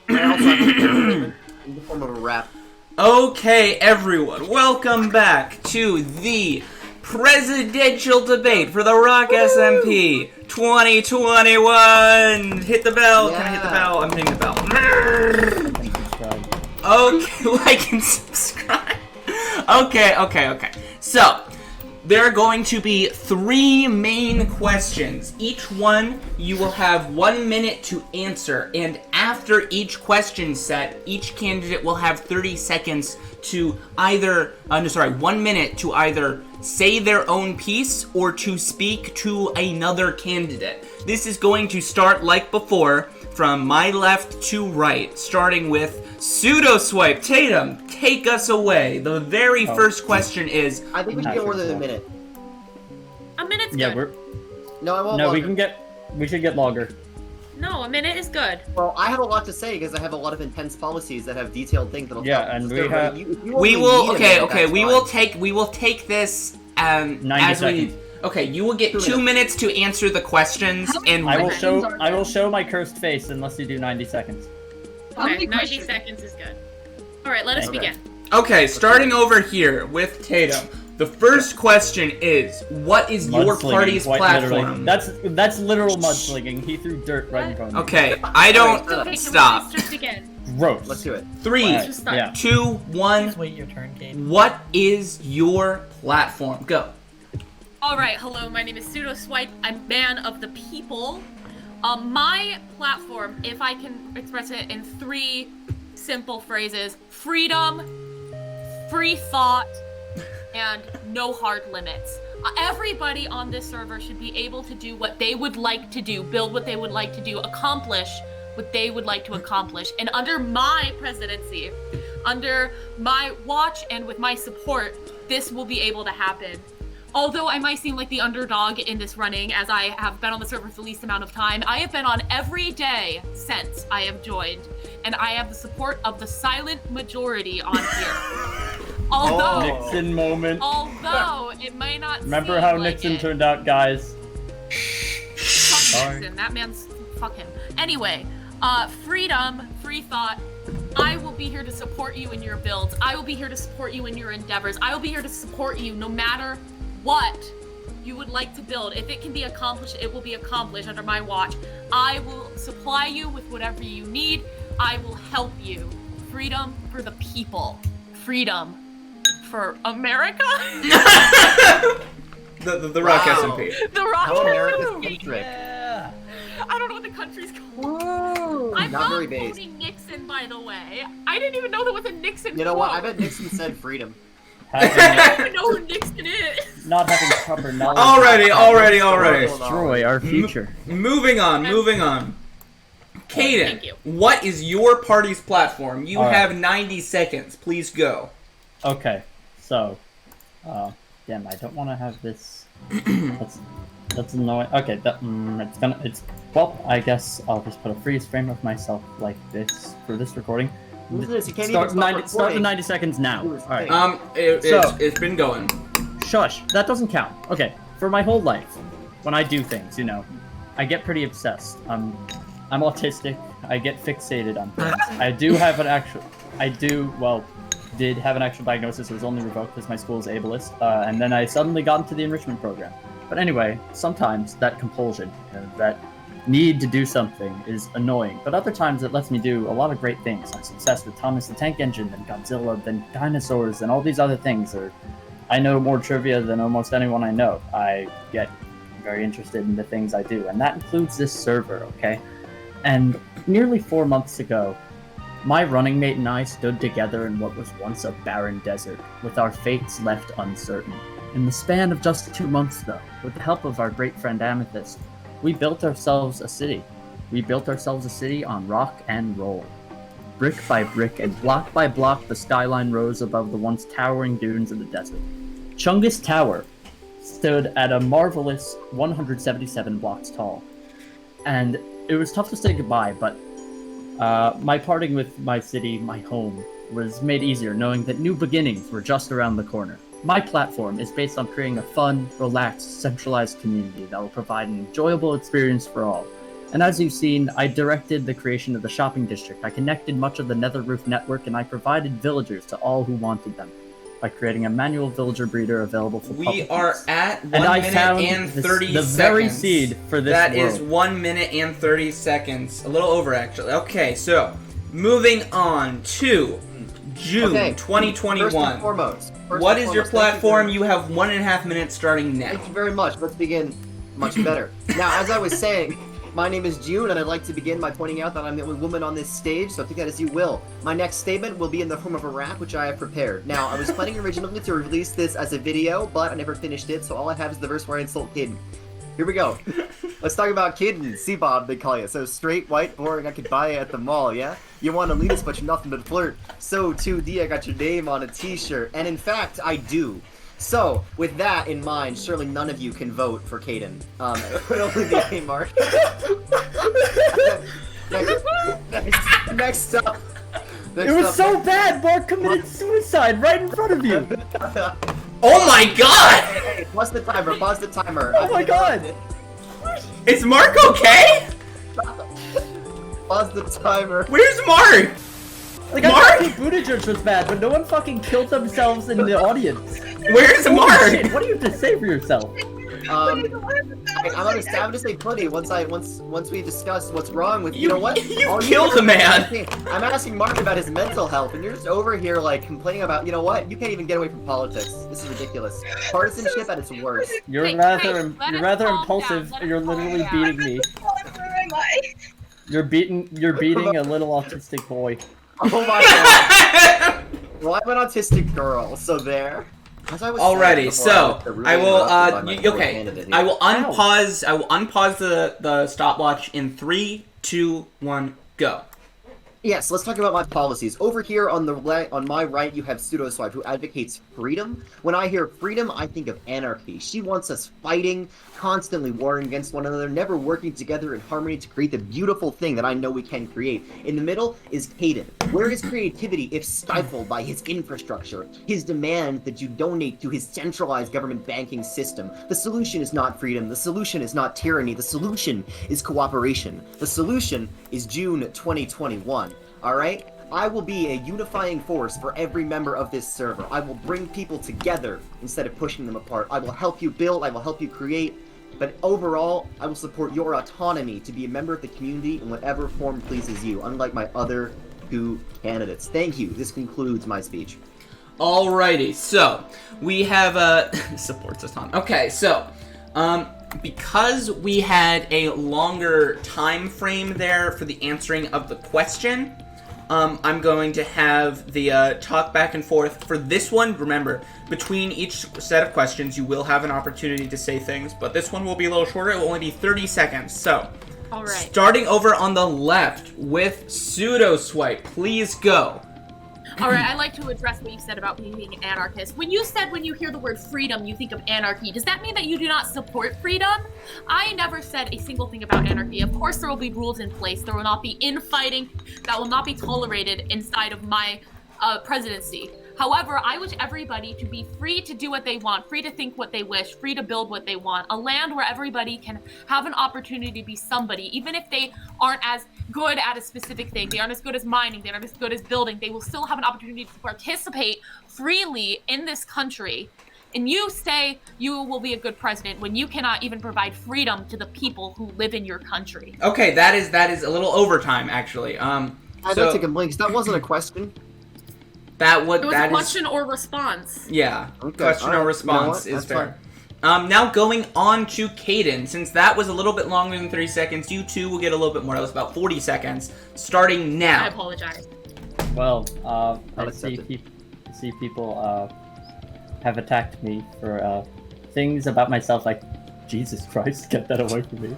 I also have a statement in the form of a rap. Okay, everyone, welcome back to the presidential debate for the Rock SMP 2021. Hit the bell. Yeah. Can I hit the bell? I'm hitting the bell. Subscribe. Okay, like and subscribe. Okay. So, there are going to be 3 main questions. Each one, you will have 1 minute to answer, and after each question set, each candidate will have 30 seconds to either, 1 minute to either say their own piece or to speak to another candidate. This is going to start like before, from my left to right, starting with Pseudo Swipe. Tatum, take us away. The very first question is... I think we should get more than a minute. A minute's Yeah, good. No, I won't. No, longer. we should get longer. No, a minute is good. Well, I have a lot to say because I have a lot of intense policies that have detailed things that'll. Yeah, tell. and So we stay have- ready. You We only will, need a okay, minute, that's we will take this, 90 as seconds. okay, you will get 2 2 minutes to answer the questions, and I will Seconds show my cursed face unless you do 90 seconds. Okay, 90 seconds is good. Alright, let us Okay. begin. okay, starting over here with Tatum. The first question is, what is your Mudslinging, party's quite platform? literally. That's literal mudslinging. He threw dirt right in front of me. Okay, I don't... Alright, Okay, stop. Can we restart again? Gross. Let's do it. 3, Alright, Just start. yeah. 2, 1. Just wait your turn, Kate. What is your platform? Go. Alright, hello, my name is Pseudo Swipe. I'm man of the people. My platform, if I can express it in 3 simple phrases: freedom, free thought, and no hard limits. Everybody on this server should be able to do what they would like to do, build what they would like to do, accomplish what they would like to accomplish. And under my presidency, under my watch and with my support, this will be able to happen. Although I might seem like the underdog in this running, as I have been on the server for the least amount of time, I have been on every day since I have joined, and I have the support of the silent majority on here. Although, Nixon moment. although it may not Remember seem how like Nixon it. turned out, guys? Fuck Sorry. Nixon, that man's, fuck him. Anyway, freedom, free thought. I will be here to support you in your builds. I will be here to support you in your endeavors. I will be here to support you no matter what you would like to build. If it can be accomplished, it will be accomplished under my watch. I will supply you with whatever you need. I will help you. Freedom for the people. Freedom for America? The Rock Wow. SMP. The Rock How America's SMP. centric. Yeah. I don't know what the country's called. I'm Not not very based. voting Nixon, by the way. I didn't even know there was a Nixon. You know what? I quote. bet Nixon said freedom. I Having, don't even know who Nixon is. not having proper knowledge. Already. Destroy our future. Moving on. Kaden, Thank you. what is your party's platform? You All right. have 90 seconds. Please go. Okay, so, damn, I don't want to have this. That's annoying. Okay, well, I guess I'll just put a freeze frame of myself like this for this recording. Listen to this, you can't Start even stop start the recording. 90 seconds now. Do this All right. thing. It's been going. Shush, that doesn't count. Okay, for my whole life, when I do things, I get pretty obsessed. I'm autistic. I get fixated on things. Did have an actual diagnosis. It was only revoked because my school is ableist, and then I suddenly got into the enrichment program. But anyway, sometimes that compulsion, that need to do something is annoying, but other times it lets me do a lot of great things. I'm obsessed with Thomas the Tank Engine, then Godzilla, then dinosaurs, and all these other things. I know more trivia than almost anyone I know. I get very interested in the things I do, and that includes this server, okay? And nearly 4 months ago, my running mate and I stood together in what was once a barren desert, with our fates left uncertain. In the span of just 2 months, though, with the help of our great friend Amethyst, we built ourselves a city. We built ourselves a city on rock and roll. Brick by brick and block by block, the skyline rose above the once towering dunes of the desert. Chungus Tower stood at a marvelous 177 blocks tall. And it was tough to say goodbye, but my parting with my city, my home, was made easier knowing that new beginnings were just around the corner. My platform is based on creating a fun, relaxed, centralized community that will provide an enjoyable experience for all. And as you've seen, I directed the creation of the shopping district. I connected much of the Nether Roof network, and I provided villagers to all who wanted them by creating a manual villager breeder available for public We are use. at 1 And I minute found and this- 30 the seconds. very seed for this That is world. 1 minute and 30 seconds. A little over, actually. Okay, so moving on to June Okay, First 2021. and foremost. What is your platform? You have 1.5 minutes starting now. Thank you very much. Let's begin much better. Now, as I was saying, my name is June, and I'd like to begin by pointing out that I'm the only woman on this stage, so take that as you will. My next statement will be in the form of a rap, which I have prepared. Now, I was planning originally to release this as a video, but I never finished it, so all I have is the verse where I insult Kid. Here we go. Let's talk about Kidden, CBob, they call you. So straight, white, boring, I could buy you at the mall, yeah? You want to lead us, but you're nothing but flirt. So, 2D, I got your name on a t-shirt. And in fact, I do. So, with that in mind, surely none of you can vote for Caden. But only the A mark. Next up. It was so bad, Mark committed suicide right in front of you! Oh my god! Hey, pause the timer, pause the timer. Oh my god! Is Mark okay? Pause the timer. Where's Mark? Like, Mark? I thought Pete Buttigieg was bad, but no one fucking killed themselves in the audience. Where's Holy Mark? shit, what do you have to say for yourself? I'm gonna say pretty once we discuss what's wrong with you know what? You All killed hear a man. I'm asking Mark about his mental health, and you're just over here like complaining about you know what? You can't even get away from politics. This is ridiculous. Partisanship at its worst. You're Hey, rather guys, let you're us rather calm impulsive. down, let us You're calm literally down. beating me. Where am I? You're beating a little autistic boy. Oh my god. Well, I'm an autistic girl, so there. As I was saying Alrighty, before, so was rudely I will interrupted by my okay. candidate I here. will unpause the stopwatch in 3, 2, 1, go. Yes, let's talk about my policies. Over here on my right, you have Pseudo who advocates freedom. When I hear freedom, I think of anarchy. She wants us fighting, constantly warring against one another, never working together in harmony to create the beautiful thing that I know we can create. In the middle is Caden. Where is creativity if stifled by his infrastructure? His demand that you donate to his centralized government banking system. The solution is not freedom. The solution is not tyranny. The solution is cooperation. The solution is June 2021. Alright? I will be a unifying force for every member of this server. I will bring people together instead of pushing them apart. I will help you build, I will help you create, but overall, I will support your autonomy to be a member of the community in whatever form pleases you, unlike my other two candidates. Thank you. This concludes my speech. Alrighty, so we have supports us on. Okay, so because we had a longer time frame there for the answering of the question, I'm going to have the talk back and forth for this one. Remember, between each set of questions, you will have an opportunity to say things, but this one will be a little shorter. It will only be 30 seconds. So, All right. starting over on the left with Pseudo Swipe, please go. All right, I'd like to address what you said about me being an anarchist. When you said when you hear the word freedom, you think of anarchy, does that mean that you do not support freedom? I never said a single thing about anarchy. Of course, there will be rules in place. There will not be infighting. That will not be tolerated inside of my presidency. However, I wish everybody to be free to do what they want, free to think what they wish, free to build what they want. A land where everybody can have an opportunity to be somebody, even if they aren't as good at a specific thing. They aren't as good as mining, they aren't as good as building. They will still have an opportunity to participate freely in this country. And you say you will be a good president when you cannot even provide freedom to the people who live in your country. Okay, that is a little overtime, actually. I'd like to complain, because that wasn't a question. That It was a question or response. Yeah, Okay, question alright, or response you know what? is That's fair. Now going on to Caden, since that was a little bit longer than 30 seconds, you two will get a little bit more. That was about 40 seconds, starting I now. apologize. Well, I Unaccepted. see people have attacked me for things about myself like, Jesus Christ, get that away from me.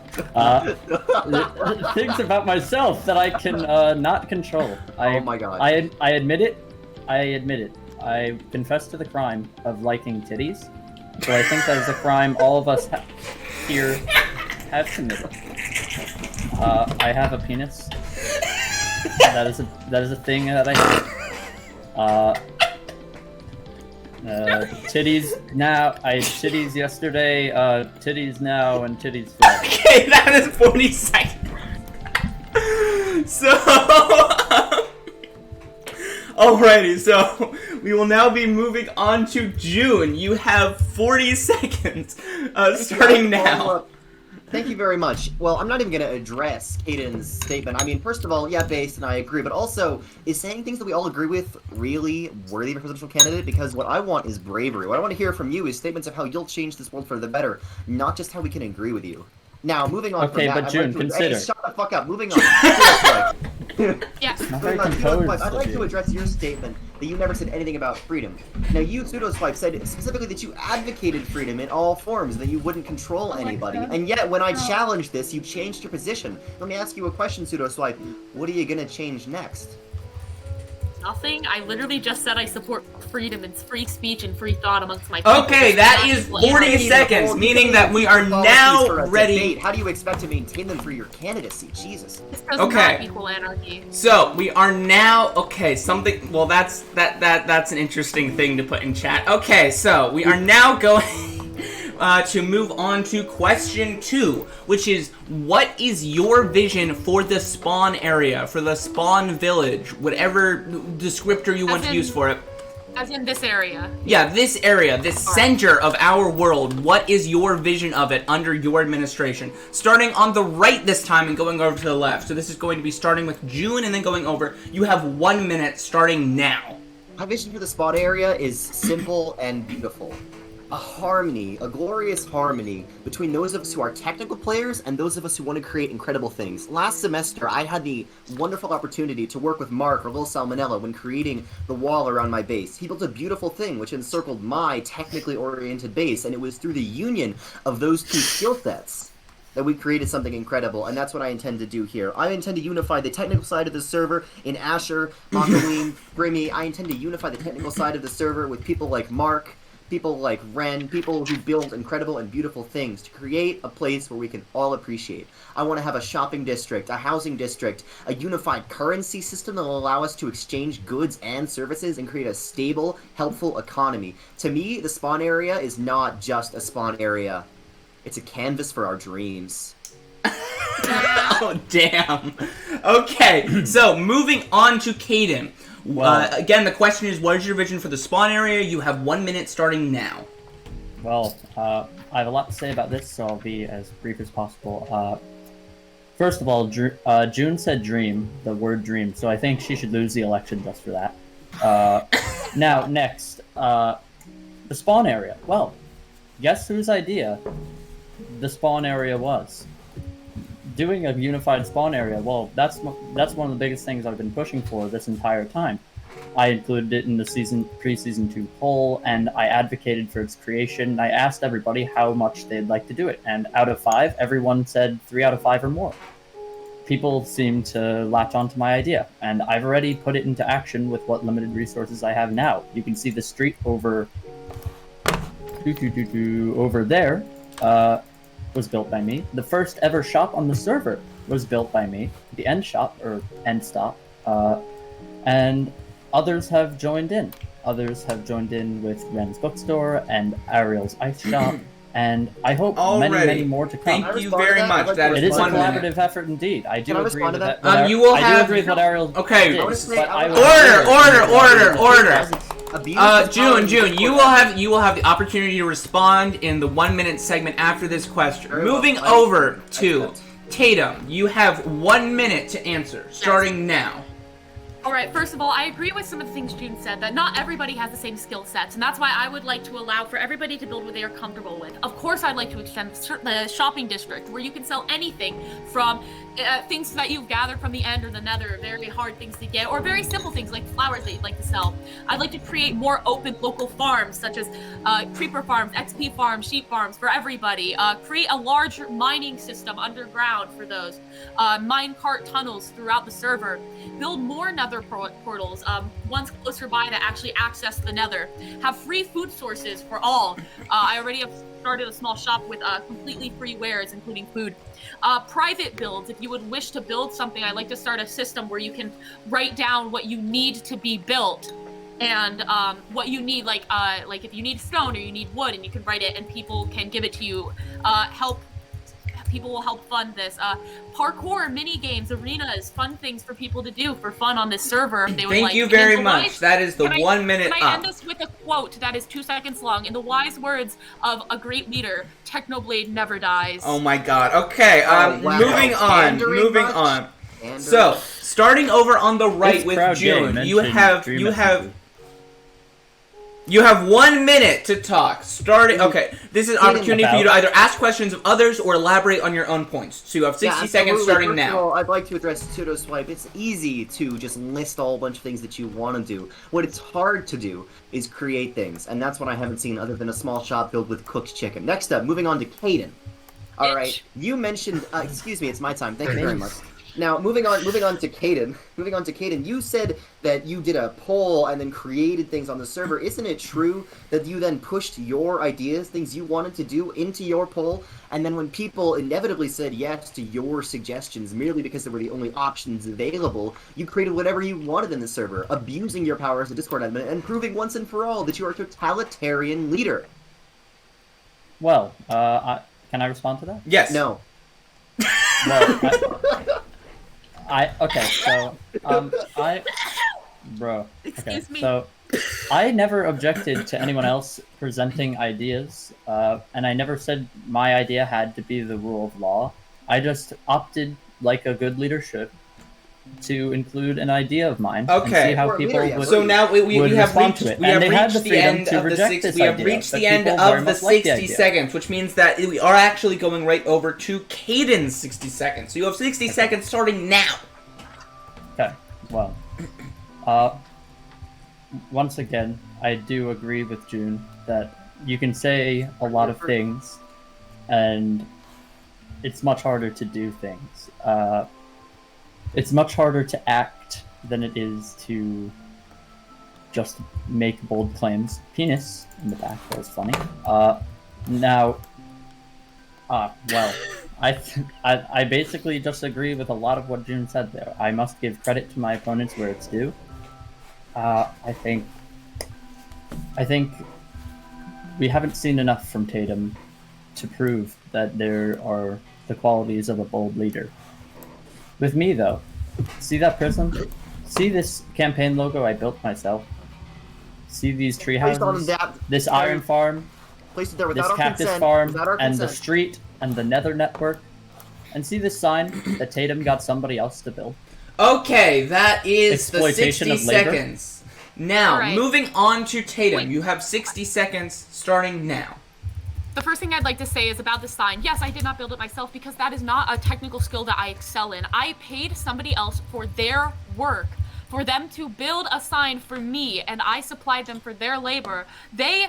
Things about myself that I can not control. Oh my god. I admit it. I confess to the crime of liking titties. So I think that is a crime all of us here have committed. I have a penis. That is a thing that I have. Titties now. I had titties yesterday. Titties now and titties forever. Okay, that is 40 seconds. So, alrighty, so we will now be moving on to June. You have 40 seconds, starting now. Thank you very much. Well, I'm not even going to address Caden's statement. I mean, first of all, yeah, based, and I agree, but also, is saying things that we all agree with really worthy of a presidential candidate? Because what I want is bravery. What I want to hear from you is statements of how you'll change this world for the better, not just how we can agree with you. Now, moving on Okay, from that, but June, consider. Hey, shut the fuck up. Moving on. Yes. Not very I'd composed like of to you. address your statement that you never said anything about freedom. Now, you, Pseudo-Swipe, said specifically that you advocated freedom in all forms, that you wouldn't control anybody. And yet, when I challenged this, you changed your position. Let me ask you a question, Pseudo-Swipe. What are you gonna change next? Nothing. I literally just said I support freedom and free speech and free thought amongst my people. Okay, that is 40 seconds, meaning that we are now ready. How do you expect to maintain them for your candidacy? Jesus. This does Okay. not equal anarchy. So we are now something. Well, that's an interesting thing to put in chat. Okay, so we are now going to move on to question 2, which is, what is your vision for the spawn area, for the spawn village, whatever descriptor you want to use for it? As in this area. Yeah, this area, this center of our world, what is your vision of it under your administration? Starting on the right this time and going over to the left. So this is going to be starting with June and then going over. You have 1 minute starting now. My vision for the spot area is simple and beautiful. A harmony, a glorious harmony between those of us who are technical players and those of us who want to create incredible things. Last semester, I had the wonderful opportunity to work with Mark or Lil Salmonella when creating the wall around my base. He built a beautiful thing which encircled my technically oriented base, and it was through the union of those two skill sets that we created something incredible, and that's what I intend to do here. I intend to unify the technical side of the server in Asher, Halloween, Brimmy. I intend to unify the technical side of the server with people like Mark, people like Ren, people who build incredible and beautiful things to create a place where we can all appreciate. I want to have a shopping district, a housing district, a unified currency system that will allow us to exchange goods and services and create a stable, helpful economy. To me, the spawn area is not just a spawn area. It's a canvas for our dreams. Oh, damn. Okay, so moving on to Caden. Well, Again, the question is, what is your vision for the spawn area? You have 1 minute starting now. Well, I have a lot to say about this, so I'll be as brief as possible. First of all, June said dream, the word dream, so I think she should lose the election just for that. Now, next, the spawn area. Well, guess whose idea the spawn area was? Doing a unified spawn area, well, that's one of the biggest things I've been pushing for this entire time. I included it in the pre-season 2 poll, and I advocated for its creation. I asked everybody how much they'd like to do it, and out of 5, everyone said 3 out of 5 or more. People seem to latch onto my idea, and I've already put it into action with what limited resources I have now. You can see the street over there, was built by me. The first ever shop on the server was built by me. The end shop, or end stop, and others have joined in. Others have joined in with Ren's bookstore and Ariel's ice shop, and I hope many more to come. Thank you very much. That It is a 1 minute. collaborative effort indeed. I do Can I agree respond with to that? that. You will I have- do agree with what Ariel Okay. did, I wanna say- but I Order. A beautiful June, colony you will have the opportunity to respond in the 1 minute segment after this question. Very well. Moving over to Tatum, you have 1 minute to answer, starting now. Alright, first of all, I agree with some of the things June said, that not everybody has the same skill sets, and that's why I would like to allow for everybody to build what they are comfortable with. Of course, I'd like to extend the shopping district, where you can sell anything from things that you've gathered from the end or the nether, very hard things to get, or very simple things like flowers that you'd like to sell. I'd like to create more open local farms, such as creeper farms, XP farms, sheep farms for everybody. Create a large mining system underground for those. Mine cart tunnels throughout the server. Build more nether portals, ones closer by that actually access the nether. Have free food sources for all. I already have started a small shop with completely free wares, including food. Private builds, if you would wish to build something, I'd like to start a system where you can write down what you need to be built and what you need, like if you need stone or you need wood, and you can write it and people can give it to you. Help people will help fund this. Parkour, mini games, arenas, fun things for people to do for fun on this server if they would like. Thank you very much. That is the 1 minute Can I end up. this with a quote that is 2 seconds long? In the wise words of a great leader, Technoblade never dies. Oh my god. Okay, Oh, wow. moving on. Pandering Moving much? on. Pandering. So, starting over on the right This with crowd June, game you mentioned Dream SMB. you have 1 minute to talk. Starting. Okay, this is an opportunity for you to either ask questions of others or elaborate on your own points. So you have 60 seconds starting First now. of all, I'd like to address Pseudo Swipe. It's easy to just list a whole bunch of things that you want to do. What it's hard to do is create things, and that's what I haven't seen other than a small shop filled with cooked chicken. Next up, moving on to Caden. All right, you mentioned. Excuse me, it's my time. Thank you very much. Now, moving on to Caden. You said that you did a poll and then created things on the server. Isn't it true that you then pushed your ideas, things you wanted to do, into your poll, and then when people inevitably said yes to your suggestions merely because they were the only options available, you created whatever you wanted in the server, abusing your power as a Discord admin and proving once and for all that you are a totalitarian leader? Well, can I respond to that? Yes. No. Well, okay, so bro. Okay, Excuse me. so I never objected to anyone else presenting ideas, and I never said my idea had to be the rule of law. I just opted, like a good leader should, to include an idea of mine and Okay. see how Or a people leader, yeah. would. So now we would have respond reached to it. we And have they had reached the the freedom end to of the reject 6 this we have idea, reached but the end people very of the much like the 60 idea. seconds, which means that we are actually going right over to Caden's 60 seconds. So you have 60 seconds starting now. Okay, well, once again, I do agree with June that you can say a lot of things, and it's much harder to do things. It's much harder to act than it is to just make bold claims. Penis in the back, that was funny. Well, I basically just agree with a lot of what June said there. I must give credit to my opponents where it's due. I think we haven't seen enough from Tatum to prove that there are the qualities of a bold leader. With me, though, see that prism? See this campaign logo I built myself? See these tree Placed on houses? that- This iron farm? Placed it there This without our cactus consent. farm? Without our And the consent. street? And the nether network? And see this sign that Tatum got somebody else to build? Okay, that is the Exploitation 60 of labor. seconds. Now, All right. moving on to Tatum. Wait. You have 60 seconds starting now. The first thing I'd like to say is about the sign. Yes, I did not build it myself because that is not a technical skill that I excel in. I paid somebody else for their work, for them to build a sign for me, and I supplied them for their labor. They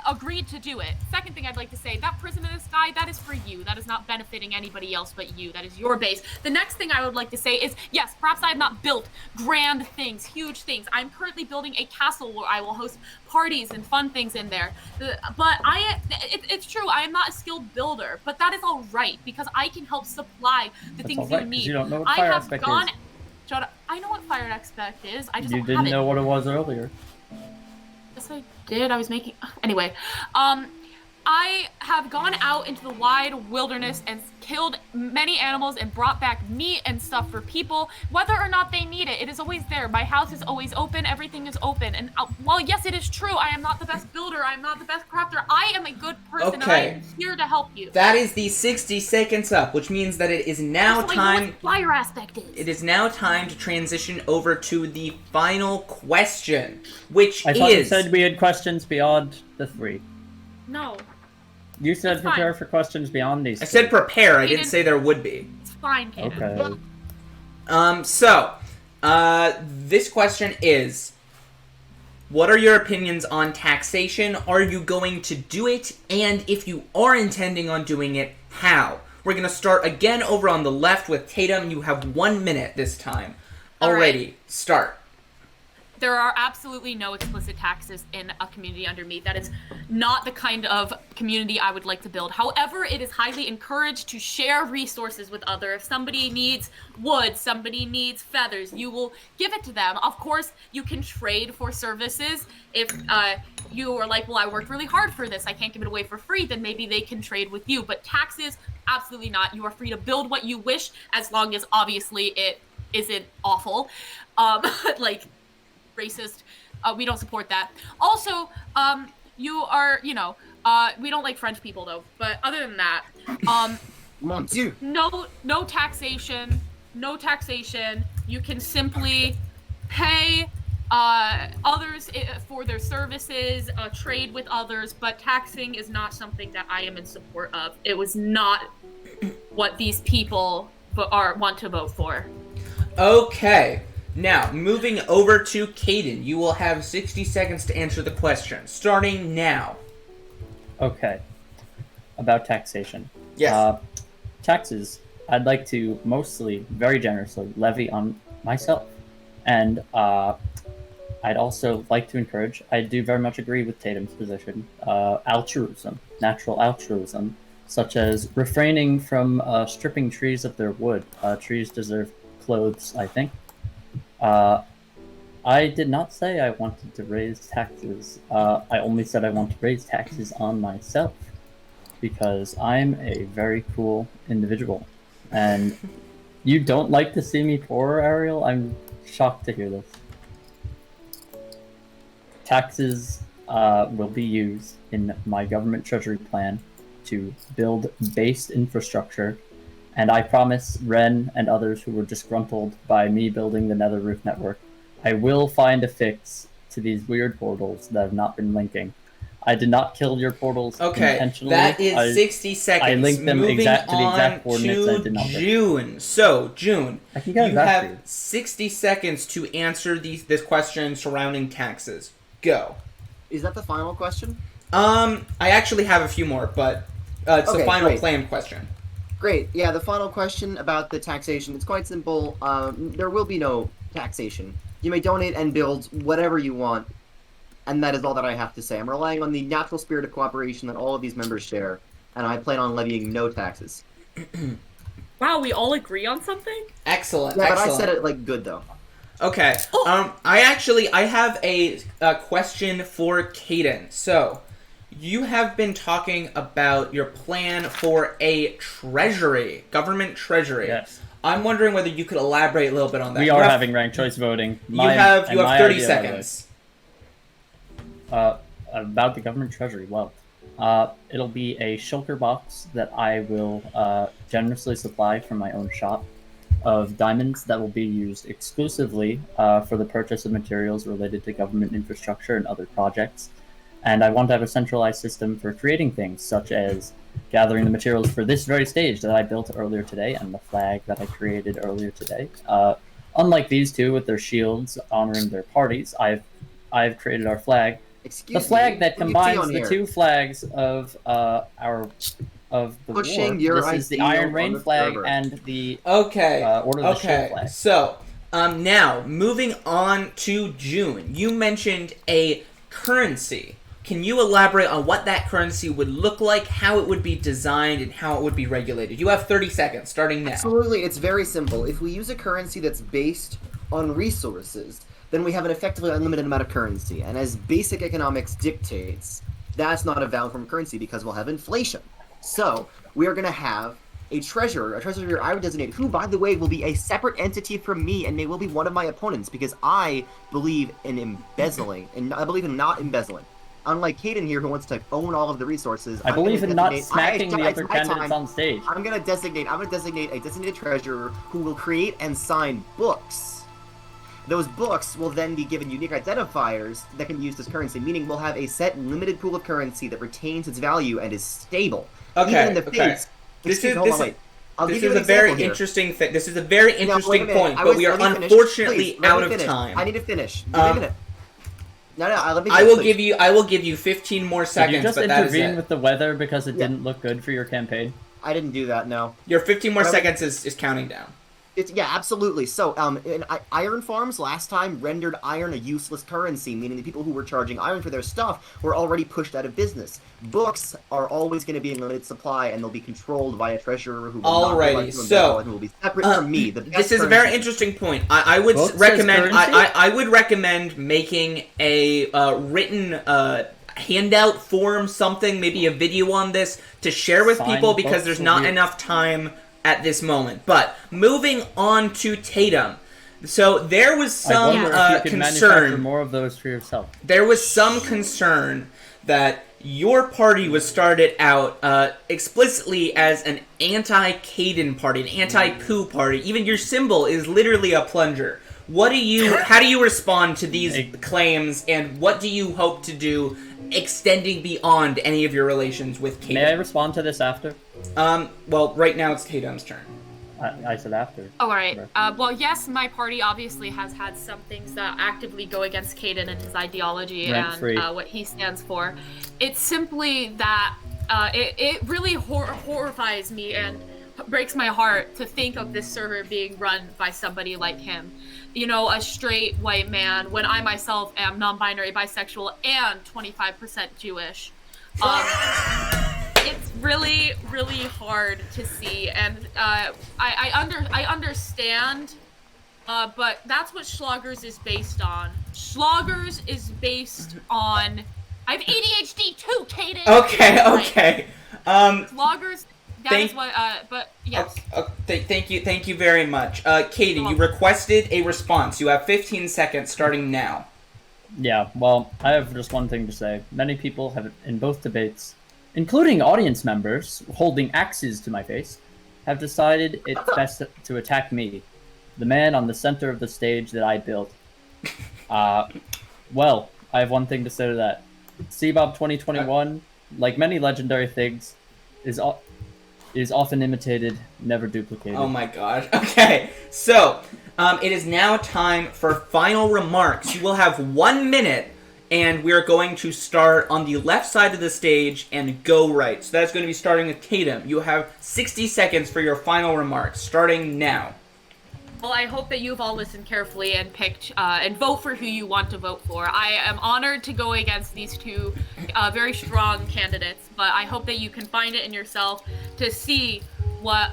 agreed to do it. Second thing I'd like to say, that prism in the sky, that is for you. That is not benefiting anybody else but you. That is your base. The next thing I would like to say is, yes, perhaps I have not built grand things, huge things. I'm currently building a castle where I will host parties and fun things in there. But it's true, I am not a skilled builder, but that is all right because I can help supply the That's things all right, you 'cause need. you don't know what I fire have aspect gone. is. Shut up. I know what fire aspect is. I just You don't didn't have it. know what it was earlier. Yes, I did. I was making. Anyway, I have gone out into the wide wilderness and killed many animals and brought back meat and stuff for people, whether or not they need it. It is always there. My house is always open. Everything is open. And while yes, it is true, I am not the best builder. I am not the best crafter. I am a good person, and I Okay. am here to help you. That is the 60 seconds up, which means that it is now That's why I know time. what fire aspect is. It is now time to transition over to the final question, which I thought you is said we had questions beyond the 3. No, You said It's fine. prepare for questions beyond these. I said prepare. I didn't didn't- say there would be. it's fine, Kaden. Okay. This question is, what are your opinions on taxation? Are you going to do it? And if you are intending on doing it, how? We're going to start again over on the left with Tatum. You have 1 minute this time. All right. Already, start. there are absolutely no explicit taxes in a community under me. That is not the kind of community I would like to build. However, it is highly encouraged to share resources with others. If somebody needs wood, somebody needs feathers, you will give it to them. Of course, you can trade for services. If you are like, well, I worked really hard for this, I can't give it away for free, then maybe they can trade with you. But taxes, absolutely not. You are free to build what you wish, as long as obviously it isn't awful. Like, racist. We don't support that. Also, you are, we don't like French people though. But other than that, Mon Dieu. no taxation. No taxation. You can simply pay others for their services, trade with others, but taxing is not something that I am in support of. It was not what these people want to vote for. Okay. Now, moving over to Caden, you will have 60 seconds to answer the question, starting now. Okay. About taxation. Yes. Taxes, I'd like to mostly, very generously, levy on myself. And I'd also like to encourage, I do very much agree with Tatum's position, altruism, natural altruism, such as refraining from stripping trees of their wood. Trees deserve clothes, I think. I did not say I wanted to raise taxes. I only said I want to raise taxes on myself because I'm a very cool individual. And you don't like to see me poor, Ariel? I'm shocked to hear this. Taxes will be used in my government treasury plan to build based infrastructure. And I promise Ren and others who were disgruntled by me building the Nether Roof Network, I will find a fix to these weird portals that have not been linking. I did not kill your portals intentionally. That is 60 seconds. I linked them to the exact coordinates I did not lick. June. So, June, you have have 60 seconds to answer this question surrounding taxes. Go. Is that the final question? I actually have a few more, but it's the final great. planned question. Great. Yeah, the final question about the taxation. It's quite simple. There will be no taxation. You may donate and build whatever you want, and that is all that I have to say. I'm relying on the natural spirit of cooperation that all of these members share, and I plan on levying no taxes. Wow, we all agree on something? Excellent. Yeah, excellent. but I said it like good though. Okay. I have a question for Caden. So, you have been talking about your plan for a treasury, government treasury. Yes. I'm wondering whether you could elaborate a little bit on that. We are having ranked choice voting. You have 30 seconds. About the government treasury, well, it'll be a shulker box that I will generously supply from my own shop of diamonds that will be used exclusively for the purchase of materials related to government infrastructure and other projects. And I want to have a centralized system for creating things, such as gathering the materials for this very stage that I built earlier today and the flag that I created earlier today. Unlike these two with their shields honoring their parties, I've created our flag. The flag that combines the two flags of the war. This is the Iron Rain flag and the Order of the Shield flag. So, now moving on to June, you mentioned a currency. Can you elaborate on what that currency would look like, how it would be designed, and how it would be regulated? You have 30 seconds, starting now. Absolutely, it's very simple. If we use a currency that's based on resources, then we have an effectively unlimited amount of currency. And as basic economics dictates, that's not a valid form of currency because we'll have inflation. So, we are going to have a treasurer I would designate, who, by the way, will be a separate entity from me and will be one of my opponents because I believe in embezzling, and I believe in not embezzling. Unlike Caden here, who wants to own all of the resources, I believe in not smacking the other candidates on stage. I'm gonna designate a designated treasurer who will create and sign books. Those books will then be given unique identifiers that can be used as currency, meaning we'll have a set limited pool of currency that retains its value and is stable. Okay. Even in the face. This is a very interesting thing. This is a very interesting point, but we are unfortunately out of time. I need to finish. Give me a minute. No, let me. I will give you 15 more seconds. Did you just but that is intervene it. with the weather because it didn't look good for your campaign? I didn't do that. No. Your 15 more seconds is counting down. Yeah, absolutely. So, iron farms last time rendered iron a useless currency, meaning the people who were charging iron for their stuff were already pushed out of business. Books are always going to be in limited supply, and they'll be controlled by a treasurer who will not Alrighty, like to so, and will be separate from me. The best This is a very interesting point. I would Books as recommend. currency? I would recommend making a written handout form, something, maybe a video on this to share with Signed people because books there's will not be- enough time at this moment. But moving on to Tatum. So there was I some wonder if you can manufacture concern. more of those for yourself. There was some concern that your party was started out explicitly as an anti-Caden party, an anti-poo party. Even your symbol is literally a plunger. How do you respond to these claims, and what do you hope to do extending beyond any of your relations with Caden? May I respond to this after? Well, right now it's Tatum's turn. I said after. All right. Well, yes, my party obviously has had some things that actively go against Caden and his ideology Rent-free. and what he stands for. It's simply that it really horrifies me and breaks my heart to think of this server being run by somebody like him. You know, a straight white man, when I myself am non-binary, bisexual, and 25% Jewish. It's really, really hard to see, and I understand, but that's what Schloggers is based on. Schloggers is based on. I have ADHD too, Kaden. Okay. Schloggers. That is what. But yes. Thank you very much. Kaden, you requested a response. You have 15 seconds starting now. Yeah, well, I have just one thing to say. Many people have, in both debates, including audience members holding axes to my face, have decided it's best to attack me, the man on the center of the stage that I built. Well, I have one thing to say to that. CBob 2021, like many legendary things, is often imitated, never duplicated. Oh my gosh. Okay, so it is now time for final remarks. You will have 1 minute, and we're going to start on the left side of the stage and go right. So that's going to be starting with Tatum. You have 60 seconds for your final remarks, starting now. Well, I hope that you've all listened carefully and picked and vote for who you want to vote for. I am honored to go against these two very strong candidates, but I hope that you can find it in yourself to see what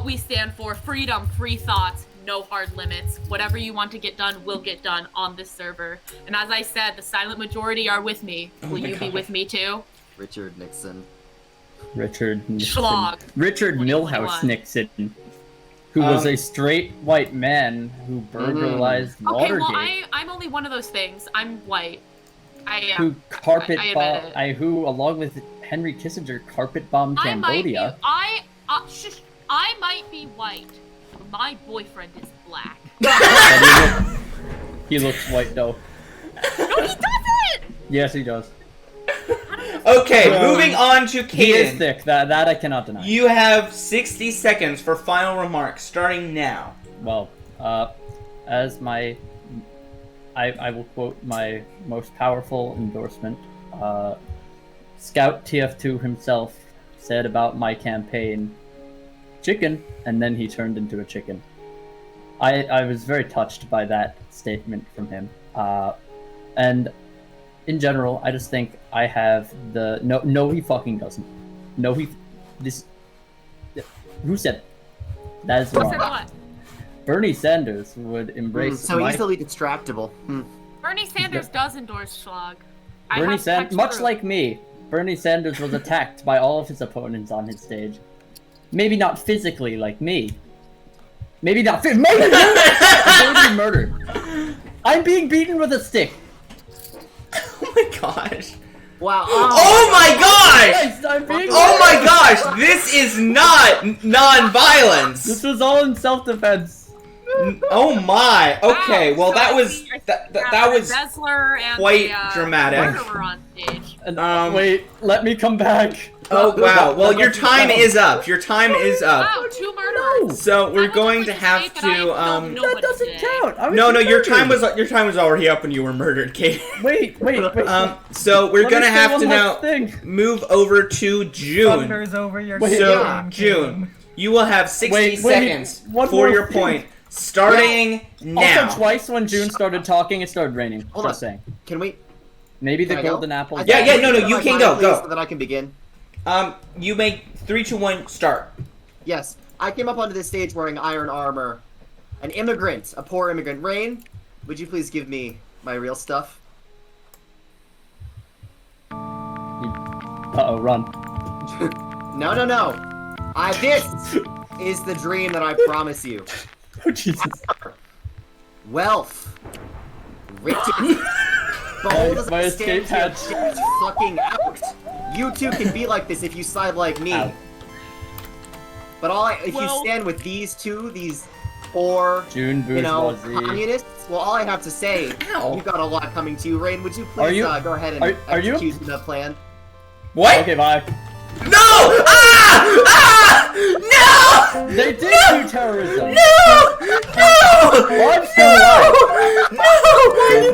we stand for: freedom, free thoughts, no hard limits. Whatever you want to get done will get done on this server. And as I said, the silent majority are with me. Will you be with me too? Richard Nixon. Richard Nixon. Schlag. Richard 2021. Milhouse Nixon, who was a straight white man who burglarized Okay, Watergate. well, I'm only one of those things. I'm white. I am. Who carpet I bombed? admit it. Who, along with Henry Kissinger, carpet bombed I might be. Cambodia. I might be white. But my boyfriend is black. But he looks white though. No, he doesn't. Yes, he does. Okay, moving on to He is Kaden. thick. That I cannot deny. You have 60 seconds for final remarks, starting now. Well, as I will quote my most powerful endorsement. Scout TF2 himself said about my campaign, chicken, and then he turned into a chicken. I was very touched by that statement from him. And in general, I just think I have the no he fucking doesn't. No he this who said that is Who wrong. said what? Bernie Sanders would embrace So my easily distractible. Bernie Sanders does endorse Schlag. Bernie Sanders, much like me, Bernie Sanders was attacked by all of his opponents on his stage. Maybe not physically like me. Maybe not maybe I'm going to be murdered. I'm being beaten with a stick. Oh my gosh. Wow. Oh my gosh! Yes, I'm being Oh my gosh! This is not non-violence. This was all in self-defense. Oh my. Okay. Well, that was that was Bessler and quite the, dramatic. murderer on stage. Wait, let me come back. Oh wow. Well, your time is up. Your time is up. Wow, 2 murderers. So we're That was going a to quick have escape, and I to killed nobody That doesn't today. count. I was No, your murdered. time was already up when you were murdered, Kate. Wait. So we're Let me gonna say have one to last now thing. move over to June. Thunders over your Wait, So yeah. June, You will have 60 Wait, seconds one for more your thing. point, starting now. Also, twice when June started talking, it started raining. Hold Just on. saying. Can we? Maybe the Can I go? golden apple. Yeah, yeah, no, Can you I can find go, it, please, go. So that I can begin. You make 3, 2, 1, start. Yes, I came up onto this stage wearing iron armor. An immigrant, a poor immigrant. Rain, would you please give me my real stuff? Uh-oh, run. No, no, no. This is the dream that I promise you. Oh, Jesus. Wealth. Riches. Bold as My I escape stand hatch. here, fucking out. You two can be like this if you side like me. Ow. But if you stand with these two, these poor, June bourgeoisie. communists, well, all I have to say, Ow. you got a lot coming to you. Rain, would you please go ahead and are you- execute the plan? What? Okay, bye. No! Ah! Ah! No! They did do terrorism. No! No! Oh, I'm still alive.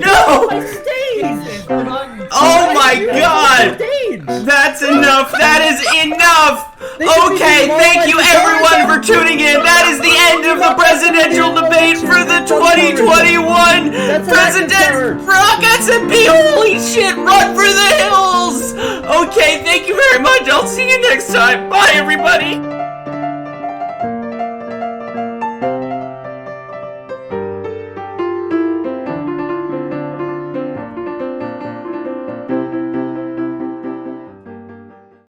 No! My stage! Oh my god! Stage! That's enough! That is enough! They should be Okay, doing thank more you like everyone for terrorism. tuning in! That is the end of the presidential debate for the 2021 That's an President active terror. Rock SMP! Holy shit, run for the hills! Okay, thank you very much. I'll see you next time. Bye, everybody!